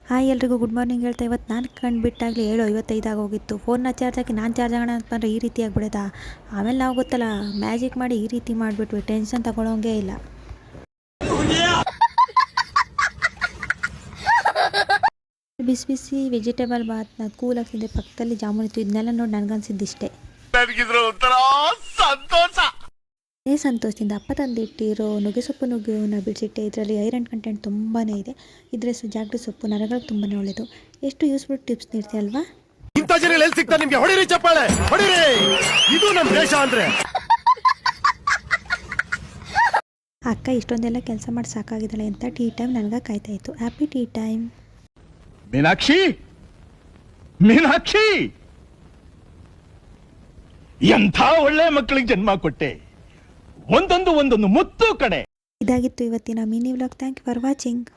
Hi ಎಲ್ರಿಗೂ good morning ಹೇಳ್ತಾ ಇವತ್ತು ನಾನು ಕಂಡುಬಿಟ್ಟಾಗಲೇ 7:55 ಆಗೋಗಿತ್ತು. ಫೋನ್ನ ಚಾರ್ಜ್ ಹಾಕಿ ನಾನು ಚಾರ್ಜ್ ಆಗೋಣ ಅಂತಂದರೆ ಈ ರೀತಿ ಆಗಿಬಿಡೋದಾ. ಆಮೇಲೆ ನಾವು ಗೊತ್ತಲ್ಲ ಮ್ಯಾಜಿಕ್ ಮಾಡಿ ಈ ರೀತಿ ಮಾಡಿಬಿಟ್ವಿ. ಟೆನ್ಷನ್ ತಗೊಳ್ಳೋಂಗೇ ಇಲ್ಲ. ಬಿಸಿ ಬಿಸಿ ವೆಜಿಟೇಬಲ್ ಬಾತ್ನ ಕೂಲಾಗಿ ತಿಂದೆ, ಪಕ್ಕದಲ್ಲಿ ಜಾಮೂನ್ ಇತ್ತು. ಇದನ್ನೆಲ್ಲ ನೋಡಿ ನನಗನ್ಸಿದ್ದಿಷ್ಟೇ, ಸಂತೋಷದಿಂದ ಅಪ್ಪ ತಂದಿಟ್ಟಿರೋ ನುಗ್ಗೆ ನುಗ್ಗೆನ ಬಿಡಿಸಿಟ್ಟೆ. ಇದರಲ್ಲಿ ಐರನ್ ಕಂಟೆಂಟ್ ತುಂಬಾ ಇದೆ. ಇದ್ರ ಹೆಸರು ಜಾಗೃತಿ ಸೊಪ್ಪು, ನರಗಳಿಗೆ ತುಂಬಾ ಒಳ್ಳೆಯದು. ಎಷ್ಟು ಯೂಸ್ಫುಲ್ ಟಿಪ್ಸ್ ನೀಡ್ತೀಯ ಅಲ್ವಾ. ಅಕ್ಕ ಇಷ್ಟೊಂದೆಲ್ಲ ಕೆಲಸ ಮಾಡಿ ಸಾಕಾಗಿದ್ದಾಳೆ ಅಂತ ಟೀ ಟೈಮ್ ನನಗೆ ಕಾಯ್ತಾ ಇತ್ತು. Happy tea time. Meenakshi, Meenakshi, ಎಂಥ ಒಳ್ಳೆ ಮಕ್ಕಳಿಗೆ ಜನ್ಮ ಕೊಟ್ಟೆ. ಒಂದೊಂದು ಮುತ್ತು ಕಡೆ. ಇದಾಗಿತ್ತು ಇವತ್ತಿನ mini vlog. Thank you for watching.